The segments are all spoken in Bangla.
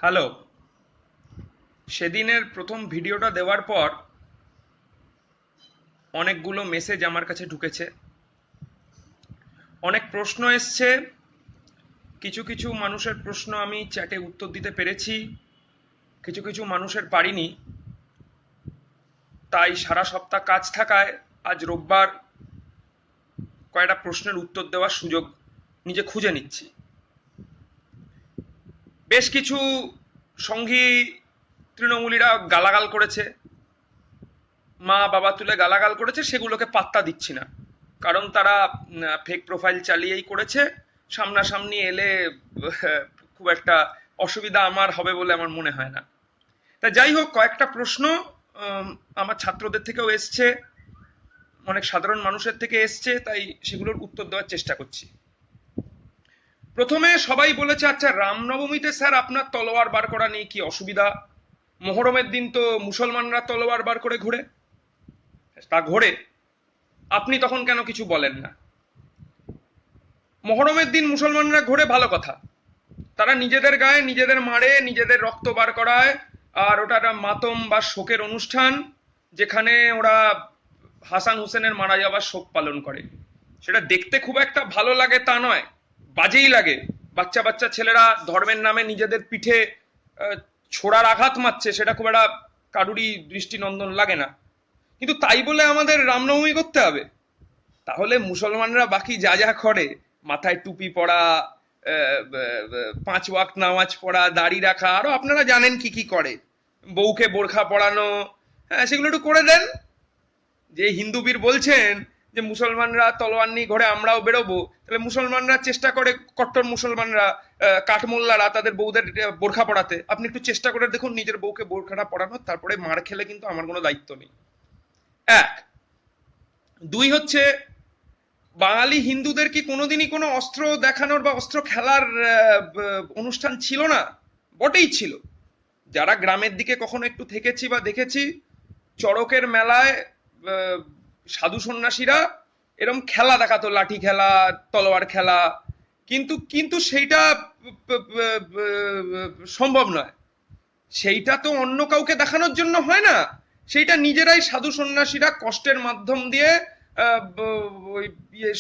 হ্যালো। সেদিনের প্রথম ভিডিওটা দেওয়ার পর অনেকগুলো মেসেজ আমার কাছে ঢুকেছে, অনেক প্রশ্ন এসছে। কিছু কিছু মানুষের প্রশ্ন আমি চ্যাটে উত্তর দিতে পেরেছি, কিছু কিছু মানুষের পারিনি। তাই সারা সপ্তাহ কাজ থাকায় আজ রোববার কয়েকটা প্রশ্নের উত্তর দেওয়ার সুযোগ নিজে খুঁজে নিচ্ছি। বেশ কিছু সঙ্গী তৃণমূলীরা গালাগাল করেছে, মা বাবা তুলে গালাগাল করেছে, সেগুলোকে পাত্তা দিচ্ছি না, কারণ তারা ফেক প্রোফাইল চালিয়েই করেছে। সামনাসামনি এলে খুব একটা অসুবিধা আমার হবে বলে আমার মনে হয় না। তা যাই হোক, কয়েকটা প্রশ্ন আমার ছাত্রদের থেকেও এসছে, অনেক সাধারণ মানুষের থেকে এসছে, তাই সেগুলোর উত্তর দেওয়ার চেষ্টা করছি। প্রথমে সবাই বলেছে, আচ্ছা রামনবমীতে স্যার আপনার তলোয়ার বার করা নিয়ে কি অসুবিধা? মোহরমের দিন তো মুসলমানরা তলোয়ার বার করে ঘোরে, তা ঘোরে, আপনি তখন কেন কিছু বলেন না? মহরমের দিন মুসলমানরা ঘোরে, ভালো কথা, তারা নিজেদের গায়ে নিজেদের মারে, নিজেদের রক্ত বার করায়, আর ওটা একটা মাতম বা শোকের অনুষ্ঠান, যেখানে ওরা হাসান হোসেনের মারা যাওয়ার শোক পালন করে। সেটা দেখতে খুব একটা ভালো লাগে তা নয়, বাজেই লাগে। বাচ্চা বাচ্চা ছেলেরা ধর্মের নামে নিজেদের পিঠে ছোড়ার আঘাত মারছে, সেটা খুব একটা কারুরই দৃষ্টিনন্দন লাগে না। কিন্তু তাই বলে আমাদের রামনবমী করতে হবে? তাহলে মুসলমানরা বাকি যা যা করে, মাথায় টুপি পরা, 5 ওয়াক্ত নামাজ পড়া, দাড়ি রাখা, আরো আপনারা জানেন কি কি করে, বউকে বোরখা পরানো, হ্যাঁ সেগুলো একটু করে দেন। যে হিন্দু বীর বলছেন যে মুসলমানরা তলোয়ার নিয়ে ঘরে, আমরাও বেরোবো, তাহলে মুসলমানরা চেষ্টা করে, কট্টর মুসলমানরা, কাঠমোল্লারা তাদের বউদের বোরখা পরাতে। আপনি একটু চেষ্টা করে দেখুন নিজের বউকে বোরখাটা পরানোর, তারপরে মার খেলে কিন্তু আমার কোনো দায়িত্ব নেই। এক। দুই হচ্ছে, বাঙালি হিন্দুদের কি কোনোদিনই কোনো অস্ত্র দেখানোর বা অস্ত্র খেলার অনুষ্ঠান ছিল না? বটেই ছিল। যারা গ্রামের দিকে কখনো একটু থেকেছি বা দেখেছি, চড়কের মেলায় সাধু সন্ন্যাসীরা এরম খেলা দেখাতো, লাঠি খেলা, তলোয়ার খেলা, কিন্তু কিন্তু সেইটা সম্ভব নয়। সেইটা তো অন্য কাউকে দেখানোর জন্য হয় না, সেইটা নিজেরাই সাধু সন্ন্যাসীরা কষ্টের মাধ্যম দিয়ে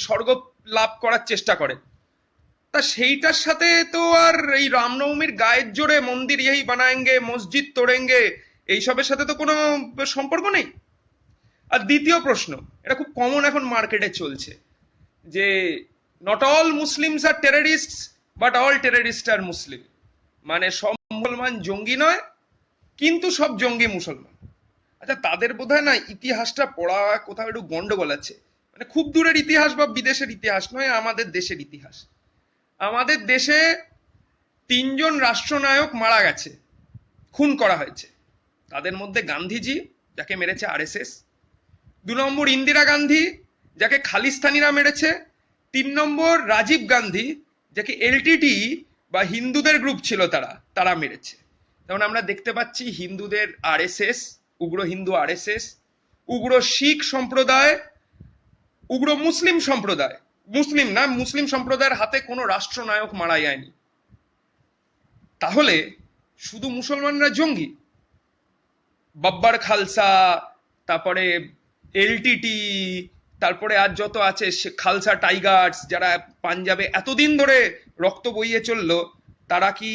স্বর্গ লাভ করার চেষ্টা করে। তা সেইটার সাথে তো আর এই রামনবমীর গায়ের জোরে মন্দির এই বানায়েঙ্গে, মসজিদ তোড়েঙ্গে, এইসবের সাথে তো কোনো সম্পর্ক নেই। আর দ্বিতীয় প্রশ্ন, এটা খুব কমন এখন মার্কেটে চলছে, যে not all Muslims are terrorist, but all terrorist are Muslim. মানে সব মুসলমান জঙ্গি নয়, কিন্তু সব জঙ্গি মুসলমান। আচ্ছা, তাদের বোধহয় না ইতিহাসটা পড়া কোথাও একটু গন্ডগোল আছে। মানে খুব দূরের ইতিহাস বা বিদেশের ইতিহাস নয়, আমাদের দেশের ইতিহাস। আমাদের দেশে 3জন রাষ্ট্রনায়ক মারা গেছে, খুন করা হয়েছে। তাদের মধ্যে গান্ধীজি, যাকে মেরেছে আরএসএস; 2 নম্বর ইন্দিরা গান্ধী, যাকে খালিস্তানিরা মেরেছে; 3 নম্বর রাজীব গান্ধী, যাকে এলটিটি বা হিন্দুদের গ্রুপ ছিল তারা তারা মেরেছে। যেমন আমরা দেখতে পাচ্ছি হিন্দুদের আরএসএস, উগ্র হিন্দু আরএসএস, উগ্র শিখ সম্প্রদায়, উগ্র মুসলিম সম্প্রদায়, মুসলিম না, মুসলিম সম্প্রদায়ের হাতে কোনো রাষ্ট্রনায়ক মারা যায়নি। তাহলে শুধু মুসলমানরা জঙ্গি? বাব্বার খালসা, তারপরে এলটিটি, তারপরে আর যত আছে খালসা টাইগার্স, যারা পাঞ্জাবে এতদিন ধরে রক্ত বইয়ে চললো, তারা কি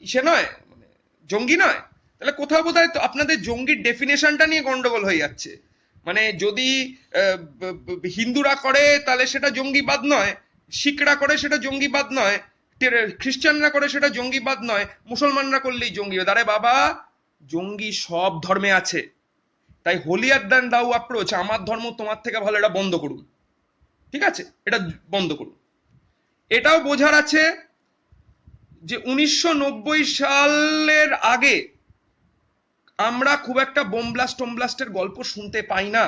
ইসে নয়, মানে জঙ্গি নয়? তাহলে কোথাও বোধহয় তো আপনাদের জঙ্গির ডেফিনেশনটা নিয়ে গন্ডগোল হয়ে যাচ্ছে। মানে যদি হিন্দুরা করে তাহলে সেটা জঙ্গিবাদ নয়, শিখরা করে সেটা জঙ্গিবাদ নয়, খ্রিস্টানরা করে সেটা জঙ্গিবাদ নয়, মুসলমানরা করলেই জঙ্গিবাদ। আরে বাবা, জঙ্গি সব ধর্মে আছে। তাই হোলিয়ার দ্যান দাউ অ্যাপ্রোচ, আমার ধর্ম তোমার থেকে ভালো, এটা বন্ধ করুন। ঠিক আছে, এটা বন্ধ করুন। এটাও বোঝার আছে যে 1990 সালের আগে আমরা খুব একটা বোম ব্লাস্ট টোম ব্লাস্টের গল্প শুনতে পাই না।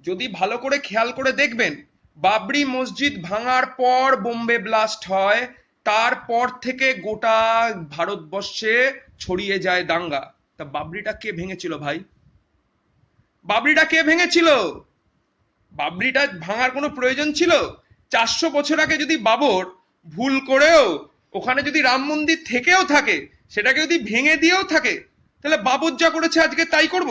যদি ভালো করে খেয়াল করে দেখবেন, বাবরি মসজিদ ভাঙার পর বোম্বে ব্লাস্ট হয়, তারপর থেকে গোটা ভারতবর্ষে ছড়িয়ে যায় দাঙ্গা। তা বাবরিটা কে ভেঙেছিল ভাই? বাবরিটা কে ভেঙেছিল? বাবরিটা ভাঙার কোনো প্রয়োজন ছিল? 400 বছর আগে যদি বাবর ভুল করেও ওখানে যদি রাম মন্দির থেকেও থাকে, সেটাকে যদি ভেঙে দিয়েও থাকে, তাহলে বাবর যা করেছে আজকে তাই করব?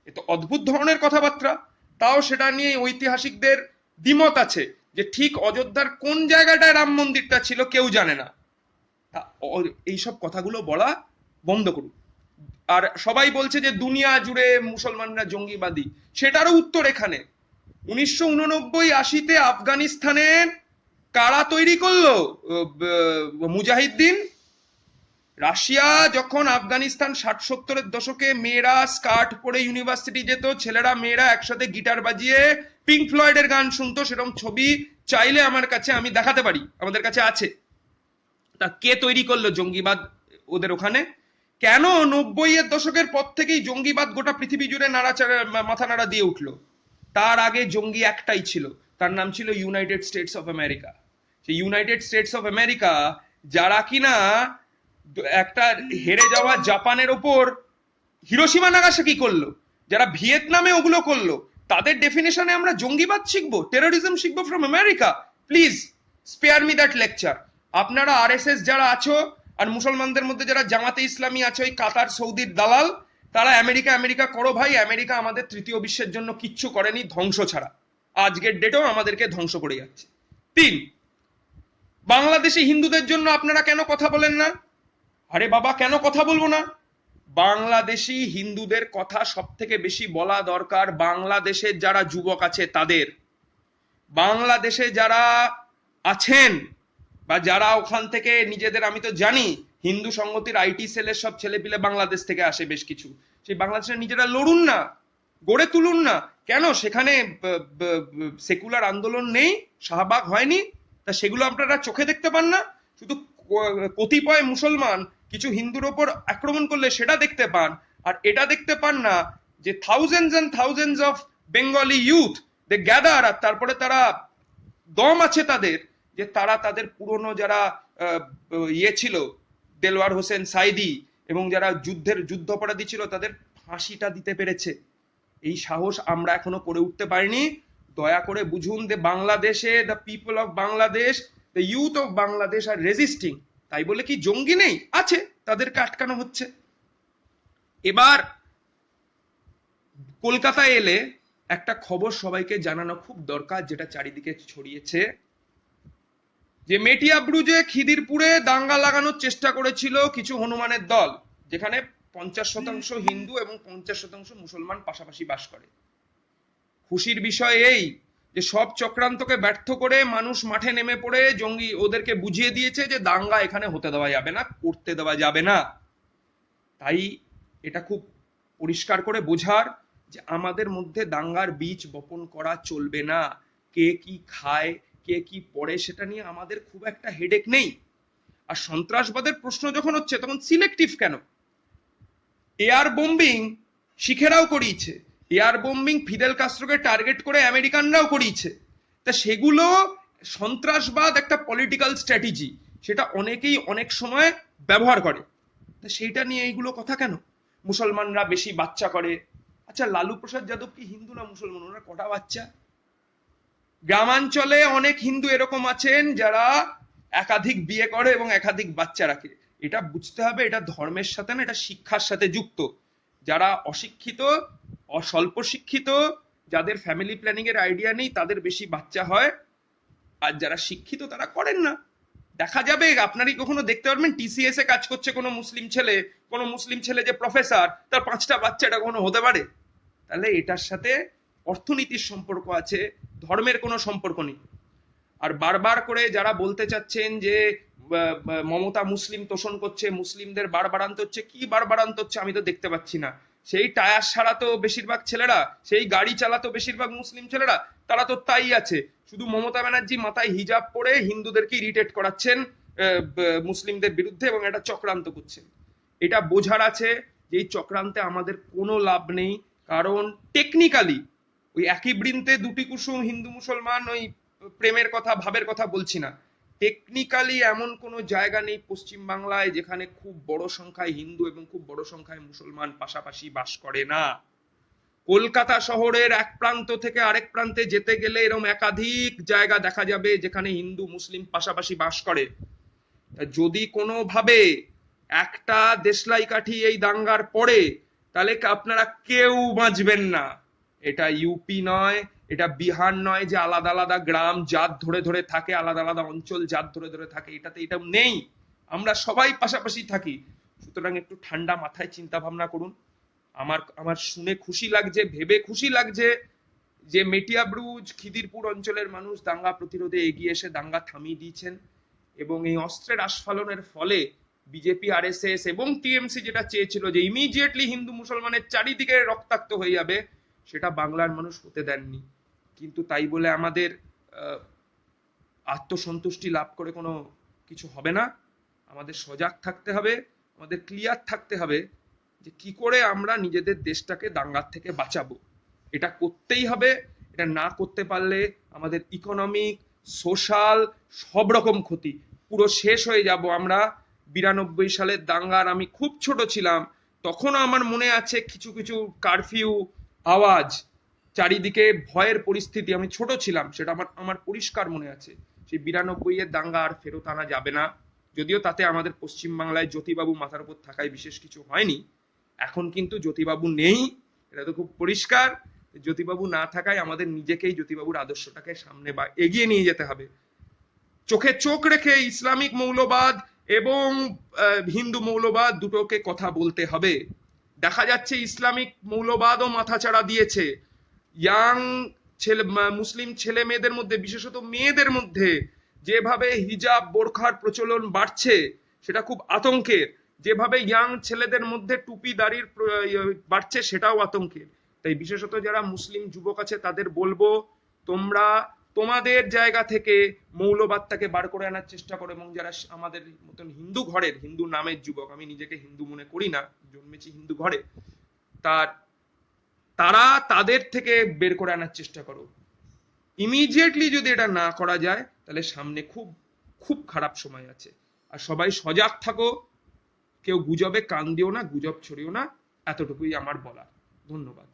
এ তো অদ্ভুত ধরনের কথাবার্তা। তাও সেটা নিয়ে ঐতিহাসিকদের দ্বিমত আছে যে ঠিক অযোধ্যার কোন জায়গাটায় রাম মন্দিরটা ছিল কেউ জানে না। এইসব কথাগুলো বলা বন্ধ করুন। আর সবাই বলছে যে দুনিয়া জুড়ে মুসলমানরা জঙ্গিবাদী, সেটারও উত্তর এখানে। 1989-80-তে আফগানিস্তানে কারা তৈরি করলো? মুজাহিদ্দিন। রাশিয়া যখন আফগানিস্তান 60-70-এর দশকে মেয়েরা স্কার্ট পরে ইউনিভার্সিটি যেত, ছেলেরা মেয়েরা একসাথে গিটার বাজিয়ে পিঙ্ক ফ্লয়েডের গান শুনতো, সেরকম ছবি চাইলে আমার কাছে আমি দেখাতে পারি, আমাদের কাছে আছে। তা কে তৈরি করলো জঙ্গিবাদ ওদের ওখানে? কেন 90-এর দশকের পর থেকেই জঙ্গিবাদ গোটা পৃথিবী জুড়ে নাড়াচাড়া মাথা নাড়া দিয়ে উঠলো? তার আগে জঙ্গি একটাই ছিল, তার নাম ছিল ইউনাইটেড স্টেটস অফ আমেরিকা। সেই ইউনাইটেড স্টেটস অফ আমেরিকা যারা কিনা একটা হেরে যাওয়া জাপানের ওপর হিরোশিমা নাগাসাকি করলো, যারা ভিয়েতনামে ওগুলো করলো, তাদের ডেফিনেশনে আমরা জঙ্গিবাদ শিখবো, টেরোরিজম শিখবো from America? Please spare me that lecture. আপনারা আরএসএস যারা আছো আর মুসলমানদের মধ্যে যারা জামাতে ইসলামী আছে, ওই কাতার সৌদির দালাল, তারা আমেরিকা আমেরিকা করো ভাই। আমেরিকা আমাদের তৃতীয় বিশ্বের জন্য কিচ্ছু করেনি ধ্বংস ছাড়া, আজকের ডেটেও আমাদেরকে ধ্বংস করে যাচ্ছে। 3, বাংলাদেশি হিন্দুদের জন্য আপনারা কেন কথা বলেন না? আরে বাবা, কেন কথা বলবো না? বাংলাদেশি হিন্দুদের কথা সব থেকে বেশি বলা দরকার বাংলাদেশের যারা যুবক আছে তাদের। বাংলাদেশে যারা আছেন বা যারা ওখান থেকে নিজেদের, আমি তো জানি হিন্দু সংগতির আইটি সেলের সব ছেলেপিলে বাংলাদেশ থেকে আসে বেশ কিছু, সেই বাংলাদেশের নিজেরা লড়ুন না, গড়ে তুলুন না। কেন সেখানে সেকুলার আন্দোলন নেই? শাহবাগ হয়নি? তা সেগুলো আপনারা চোখে দেখতে পান না? শুধু কতিপয় মুসলমান কিছু হিন্দুর ওপর আক্রমণ করলে সেটা দেখতে পান, আর এটা দেখতে পান না যে thousands and thousands of Bengali youth they gather, আর তারপরে তারা দম আছে তাদের যে তারা তাদের পুরনো যারা ইয়ে ছিল, দেলওয়ার হোসেন সাইদি, এবং যারা যুদ্ধাপরাধী ছিল তাদের ফাঁসিটা দিতে পেরেছে। এই সাহস আমরা এখনো করে উঠতে পারিনি। দয়া করে বুঝুন যে বাংলাদেশে the people of Bangladesh, the youth of Bangladesh are resisting. তাই বলে কি জঙ্গি নেই? আছে, তাদেরকে আটকানো হচ্ছে। এবার কলকাতায় এলে একটা খবর সবাইকে জানানো খুব দরকার, যেটা চারিদিকে ছড়িয়েছে, যে মেটিয়াব্রুজে খিদিরপুরে দাঙ্গা লাগানোর চেষ্টা করেছিল কিছু হনুমানের দল, যেখানে 50% হিন্দু এবং 50% মুসলমান পাশাপাশি বাস করে। খুশির বিষয় এই যে সব চক্রান্তকে ব্যর্থ করে মানুষ মাঠে নেমে পড়ে জঙ্গি ওদেরকে বুঝিয়ে দিয়েছে যে দাঙ্গা এখানে হতে দেওয়া যাবে না, করতে দেওয়া যাবে না। তাই এটা খুব পরিষ্কার করে বোঝার যে আমাদের মধ্যে দাঙ্গার বীজ বপন করা চলবে না। কে কি খায়, কে কি পড়ে, সেটা নিয়ে আমাদের খুব একটা হেডেক নেই। আর সন্ত্রাসবাদের প্রশ্ন যখন হচ্ছে তখন সিলেক্টিভ কেন? এয়ার বোম্বিং শিখেরাও করিয়েছে, এয়ার বোম্বিং ফিদেল কাস্ট্রোকে টার্গেট করে আমেরিকানরাও করিয়েছে। তা সেগুলো সন্ত্রাসবাদ একটা পলিটিক্যাল স্ট্র্যাটেজি, সেটা অনেকেই অনেক সময় ব্যবহার করে। তা সেইটা নিয়ে এইগুলো কথা কেন? মুসলমানরা বেশি বাচ্চা করে। আচ্ছা, লালু প্রসাদ যাদব কি হিন্দু না মুসলমান? ওনার কটা বাচ্চা? গ্রামাঞ্চলে অনেক হিন্দু এরকম আছেন যারা একাধিক বিয়ে করে এবং একাধিক বাচ্চা রাখে। এটা বুঝতে হবে, এটা ধর্মের সাথে না, এটা শিক্ষার সাথে যুক্ত। যারা অশিক্ষিত, অস্বল্প শিক্ষিত, যাদের ফ্যামিলি প্ল্যানিং এর আইডিয়া নেই, তাদের বেশি বাচ্চা হয়, আর যারা শিক্ষিত তারা করেন না। দেখা যাবে, আপনারই কখনো দেখতে পারবেন টিসিএস এ কাজ করছে কোনো মুসলিম ছেলে যে প্রফেসর, তার 5টা বাচ্চা, এটা কখনো হতে পারে? তাহলে এটার সাথে অর্থনীতির সম্পর্ক আছে, ধর্মের কোনো সম্পর্ক নেই। আর বারবার করে যারা বলতে চাচ্ছেন যে মমতা মুসলিম তোষণ করছে, মুসলিমদের বাড়বাড়ান্ত হচ্ছে, কি বাড়বাড়ান্ত হচ্ছে আমি তো দেখতে পাচ্ছি না। সেই টায়ার সারাতো বেশিরভাগ ছেলেরা, সেই গাড়ি চালাতো বেশিরভাগ মুসলিম ছেলেরা, তারা তো তাই আছে। শুধু মমতা ব্যানার্জি মাথায় হিজাব পরে হিন্দুদেরকে ইরিটেট করাচ্ছেন মুসলিমদের বিরুদ্ধে, এবং এটা চক্রান্ত করছেন। এটা বোঝার আছে যে এই চক্রান্তে আমাদের কোনো লাভ নেই। কারণ টেকনিক্যালি ওই একই বৃন্তে দুটি কুসুম, হিন্দু মুসলমান ওই প্রেমের কথা ভাবের কথা বলছি না। টেকনিক্যালি এমন কোনো জায়গা নেই পশ্চিম বাংলায় যেখানে খুব বড় সংখ্যায় হিন্দু এবং খুব বড় সংখ্যায় মুসলমান পাশাপাশি বাস করে না। কলকাতা শহরের এক প্রান্ত থেকে আরেক প্রান্তে যেতে গেলে এরকম একাধিক জায়গা দেখা যাবে যেখানে হিন্দু মুসলিম পাশাপাশি বাস করে। যদি কোনোভাবে একটা দেশলাই কাঠি এই দাঙ্গার পড়ে, তাহলে আপনারা কেউ বাঁচবেন না। এটা ইউপি নয়, এটা বিহার নয় যে আলাদা আলাদা গ্রাম জাত ধরে ধরে থাকে, আলাদা আলাদা অঞ্চল জাত ধরে ধরে থাকে, এটাতে এটা নেই। আমরা সবাই পাশাপাশি থাকি। সুতরাং একটু ঠান্ডা মাথায় চিন্তা ভাবনা করুন। আমার আমার শুনে খুশি লাগছে, ভেবে খুশি লাগছে যে মেটিয়াবুরুজ খিদিরপুর অঞ্চলের মানুষ দাঙ্গা প্রতিরোধে এগিয়ে এসে দাঙ্গা থামিয়ে দিয়েছেন, এবং এই অস্ত্রের আস্ফালনের ফলে বিজেপি, আরএসএস এবং টিএমসি যেটা চেয়েছিল যে ইমিডিয়েটলি হিন্দু মুসলমানের চারিদিকে রক্তাক্ত হয়ে যাবে, সেটা বাংলার মানুষ হতে দেননি। কিন্তু তাই বলে আমাদের আত্মসন্তুষ্টি লাভ করে কোনো কিছু হবে না। আমাদের সজাগ থাকতে হবে, আমাদের ক্লিয়ার থাকতে হবে যে কি করে আমরা নিজেদের দেশটাকে দাঙ্গার থেকে বাঁচাবো। এটা করতেই হবে। এটা না করতে পারলে আমাদের ইকোনমিক, সোশ্যাল সব রকম ক্ষতি, পুরো শেষ হয়ে যাব আমরা। 92 সালের দাঙ্গার আমি খুব ছোট ছিলাম, তখনও আমার মনে আছে কিছু কিছু কারফিউ আওয়াজ, চারিদিকে ভয়ের পরিস্থিতি, আমি ছোট ছিলাম, সেটা আমার আমার পরিষ্কার মনে আছে। সেই 92 এর দাঙ্গা আর ফেরত আনা যাবে না। যদিও তাতে আমাদের পশ্চিমবাংলায় জ্যোতিবাবু মাথার উপর থাকায় বিশেষ কিছু হয়নি। এখন কিন্তু জ্যোতিবাবু নেই, এটা তো খুব পরিষ্কার। জ্যোতিবাবু না থাকায় আমাদের নিজেকেই জ্যোতিবাবুর আদর্শটাকে সামনে বা এগিয়ে নিয়ে যেতে হবে। চোখে চোখ রেখে ইসলামিক মৌলবাদ এবং হিন্দু মৌলবাদ দুটোকে কথা বলতে হবে। দেখা যাচ্ছে ইসলামিক মৌলবাদও মাথাচাড়া দিয়েছে। ইয়াং ছেলে, মুসলিম ছেলে মেয়েদের মধ্যে, বিশেষত মেয়েদের মধ্যে যেভাবে হিজাব বোরখার প্রচলন বাড়ছে, সেটা খুব আতঙ্কের। যেভাবে ইয়াং ছেলেদের মধ্যে টুপি দাড়ির বাড়ছে, সেটাও আতঙ্কের। তাই বিশেষত যারা মুসলিম যুবক আছে তাদের বলবো, তোমরা তোমাদের জায়গা থেকে মৌলবাদটাকে বার করে আনার চেষ্টা করো। এবং যারা আমাদের মতন হিন্দু ঘরের, হিন্দু নামের যুবক, আমি নিজেকে হিন্দু মনে করি না, জন্মেছি হিন্দু ঘরে, তারা তাদের থেকে বের করে আনার চেষ্টা করো। ইমিডিয়েটলি যদি এটা না করা যায়, তাহলে সামনে খুব খুব খারাপ সময় আছে। আর সবাই সজাগ থাকো, কেউ গুজবে কান দিও না, গুজব ছড়িও না, এতটুকুই আমার বলা। ধন্যবাদ।